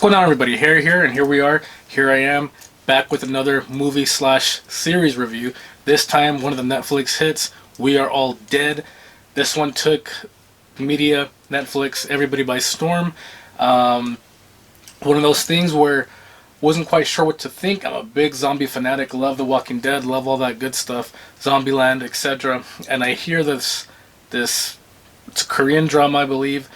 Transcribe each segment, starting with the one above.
going on, everybody? Here we are. Here I am, back with another movie slash series review. This time, one of the Netflix hits, We Are All Dead. This one took media, Netflix, everybody by storm. One of those things where wasn't quite sure what to think. I'm a big zombie fanatic, love The Walking Dead, love all that good stuff, Zombieland, etc. And I hear this it's a Korean drama, I believe.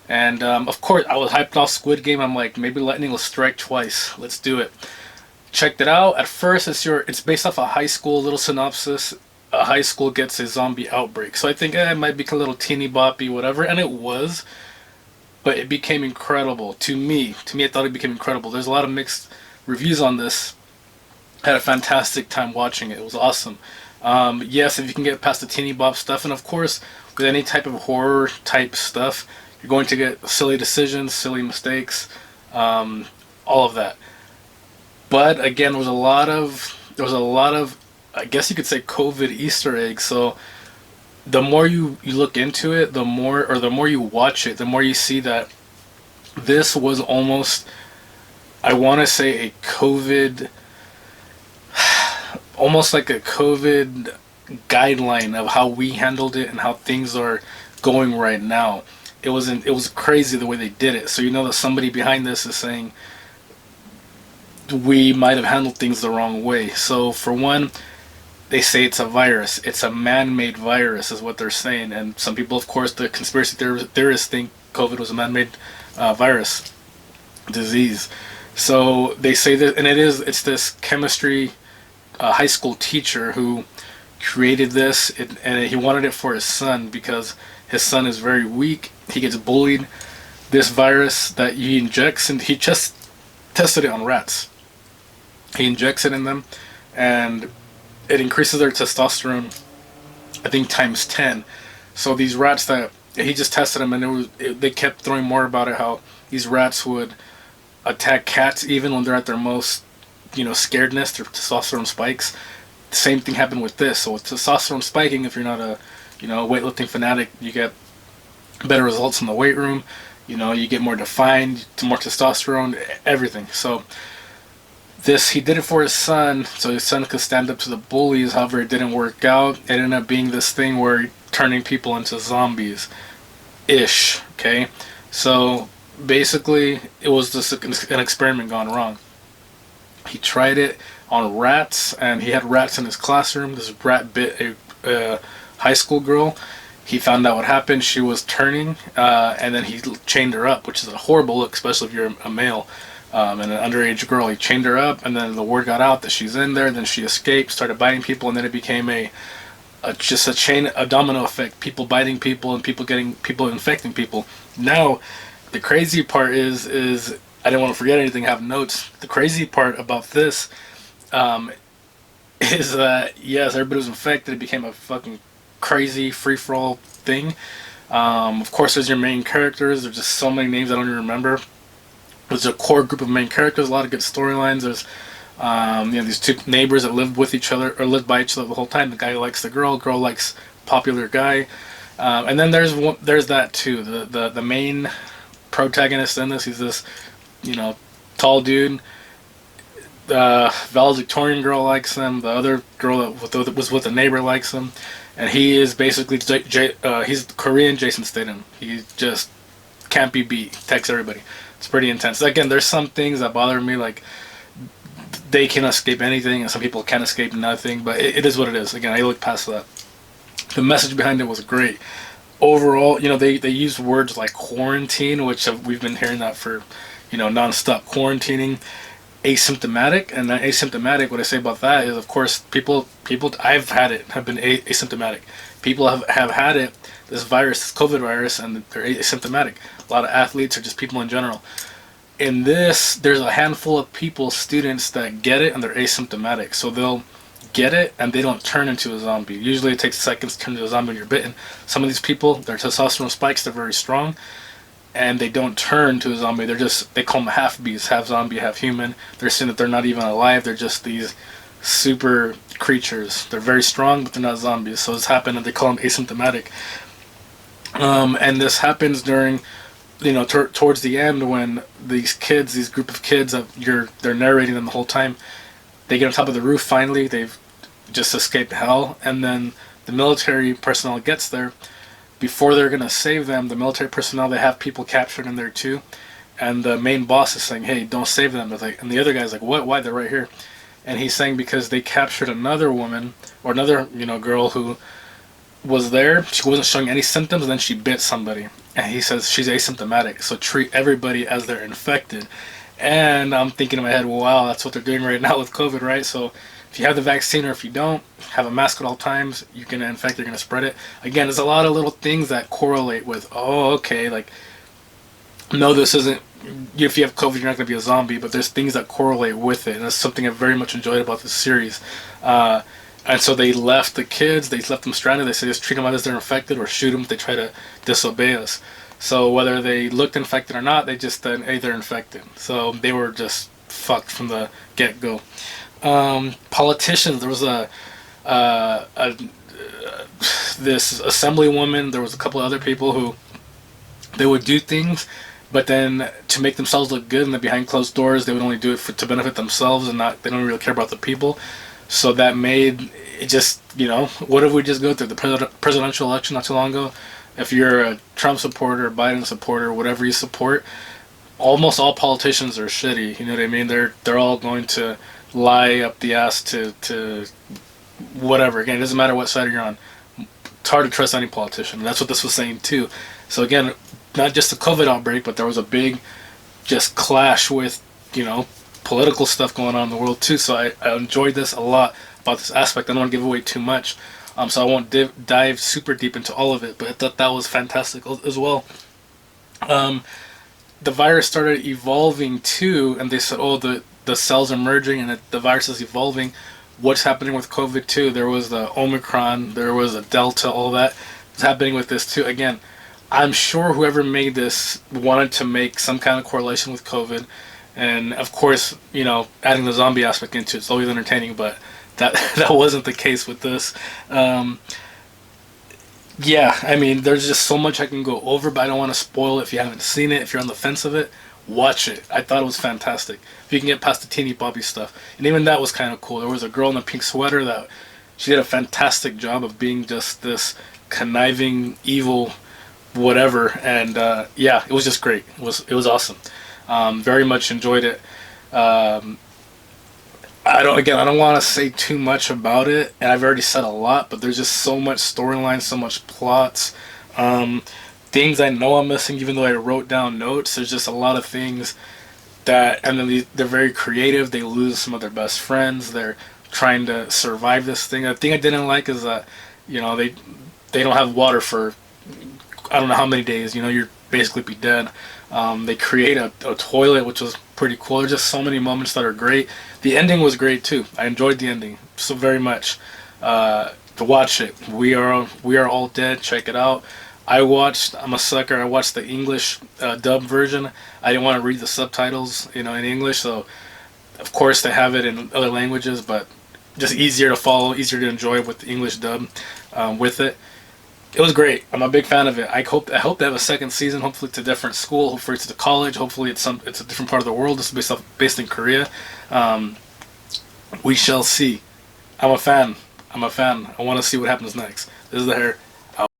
And of course, I was hyped off Squid Game. I'm like, maybe lightning will strike twice. Let's do it. Checked it out. At first, it's based off a high school, little synopsis. A high school gets a zombie outbreak. So I think it might be a little teeny boppy, whatever. And it was. But it became incredible. To me, I thought it became incredible. There's a lot of mixed reviews on this. I had a fantastic time watching it. It was awesome. Yes, if you can get past the teeny bop stuff. And of course, with any type of horror type stuff, you're going to get silly decisions, silly mistakes, all of that. But again, there was a lot of, I guess you could say, COVID Easter eggs. So the more you look into it, the more you watch it, the more you see that this was almost, I want to say, a COVID, almost like a COVID guideline of how we handled it and how things are going right now. It was crazy the way they did it. So you know that somebody behind this is saying we might have handled things the wrong way. So for one, they say it's a virus. It's a man-made virus is what they're saying. And some people, of course, the conspiracy theorists think COVID was a man-made virus disease. So they say that, and it's this chemistry high school teacher who created this, and he wanted it for his son because his son is very weak. He gets bullied. This virus that he injects, and he just tested it on rats. He injects it in them, and it increases their testosterone, I think, times 10. So these rats that he just tested them, and they kept throwing more about it, how these rats would attack cats even when they're at their most, scaredness. Their testosterone spikes. The same thing happened with this. So with testosterone spiking, if you're not a weightlifting fanatic, you get better results in the weight room. You get more defined, more testosterone, everything. So he did it for his son, so his son could stand up to the bullies. However, it didn't work out. It ended up being this thing where turning people into zombies ish. Okay, so basically it was just an experiment gone wrong. He tried it on rats, and he had rats in his classroom. This rat bit a high school girl. He found out what happened. She was turning, and then he chained her up, which is a horrible look, especially if you're a male and an underage girl. He chained her up, and then the word got out that she's in there. Then she escaped, started biting people, and then it became just a domino effect. People biting people, and people infecting people. Now, the crazy part is I didn't want to forget anything. I have notes. The crazy part about this is that yes, everybody was infected. It became a fucking crazy free-for-all thing. Of course, there's your main characters. There's just so many names I don't even remember. There's a core group of main characters. A lot of good storylines. There's these two neighbors that lived with each other or lived by each other the whole time. The guy likes the girl likes popular guy, and then there's that too. The main protagonist in this, he's this tall dude. The valedictorian girl likes him. The other girl that was with the neighbor likes him, and he is basically he's Korean Jason Statham. He just can't be beat. Texts everybody. It's pretty intense. Again, there's some things that bother me, like they can escape anything, and some people can't escape nothing. But it is what it is. Again, I look past that. The message behind it was great. Overall, they used words like quarantine, which we've been hearing that for nonstop. Quarantining. Asymptomatic, and asymptomatic, what I say about that is, of course, people I've had it, have been asymptomatic. People have had it, this virus, this COVID virus, and they're asymptomatic. A lot of athletes or just people in general. In this, there's a handful of people, students, that get it and they're asymptomatic. So they'll get it and they don't turn into a zombie. Usually it takes seconds to turn into a zombie when you're bitten. Some of these people, their testosterone spikes, they're very strong, and they don't turn to a zombie. They call them half-beasts, half zombie, half human. They're saying that they're not even alive. They're just these super creatures. They're very strong, but they're not zombies. So it's happened, and they call them asymptomatic. And this happens during towards the end, when these group of kids that they're narrating them the whole time, they get on top of the roof. Finally, they've just escaped hell, and then the military personnel gets there. Before they're gonna save them, the military personnel, they have people captured in there too, and the main boss is saying, "Hey, don't save them." They're like, and the other guy's like, "What? Why? They're right here." And he's saying because they captured another woman or another girl who was there. She wasn't showing any symptoms, and then she bit somebody. And he says she's asymptomatic, so treat everybody as they're infected. And I'm thinking in my head, well, wow, that's what they're doing right now with COVID, right? So if you have the vaccine or if you don't, have a mask at all times. You're gonna infect. You're gonna spread it. Again, there's a lot of little things that correlate with. Oh, okay, like no, this isn't. If you have COVID, you're not gonna be a zombie. But there's things that correlate with it, and that's something I very much enjoyed about this series. And so they left the kids, they left them stranded. They said just treat them as they're infected or shoot them if they try to disobey us. So whether they looked infected or not, they just said, hey, they're infected. So they were just fucked from the get-go. Politicians, there was this assemblywoman, there was a couple of other people who they would do things, but then to make themselves look good and then behind closed doors, they would only do it to benefit themselves and not. They don't really care about the people. So that made it just, what did we just go through? The presidential election not too long ago? If you're a Trump supporter, Biden supporter, whatever you support, almost all politicians are shitty. You know what I mean? They're all going to lie up the ass to whatever. Again, it doesn't matter what side you're on. It's hard to trust any politician. That's what this was saying too. So again, not just the COVID outbreak, but there was a big just clash with, political stuff going on in the world too. So I enjoyed this a lot about this aspect. I don't want to give away too much, so I won't dive super deep into all of it. But I thought that was fantastic as well. The virus started evolving too, and they said, "Oh, the cells are merging and the virus is evolving." What's happening with COVID too? There was the Omicron, there was a Delta, all that. It's happening with this too. Again, I'm sure whoever made this wanted to make some kind of correlation with COVID. And of course, adding the zombie aspect into it's always entertaining, but that wasn't the case with this. Yeah, I mean, there's just so much I can go over, but I don't want to spoil it. If you haven't seen it, if you're on the fence of it, watch it. I thought it was fantastic. If you can get past the teeny boppy stuff, and even that was kind of cool. There was a girl in a pink sweater that she did a fantastic job of being just this conniving, evil, whatever. And yeah, it was just great. It was awesome. Very much enjoyed it. I don't want to say too much about it, and I've already said a lot, but there's just so much storyline, so much plots, things I know I'm missing, even though I wrote down notes. There's just a lot of things and then they're very creative. They lose some of their best friends. They're trying to survive this thing. The thing I didn't like is that, they don't have water for, I don't know how many days. You're basically be dead. They create a toilet, which was pretty cool. There's just so many moments that are great. The ending was great too. I enjoyed the ending so very much. To watch it, we are all dead. Check it out. I'm a sucker. I watched the English dub version. I didn't want to read the subtitles, in English. So, of course, they have it in other languages, but just easier to follow, easier to enjoy with the English dub with it. It was great. I'm a big fan of it. I hope they have a second season. Hopefully, it's a different school. Hopefully, it's a college. Hopefully, it's a different part of the world. This is based in Korea. We shall see. I'm a fan. I want to see what happens next. This is the hair.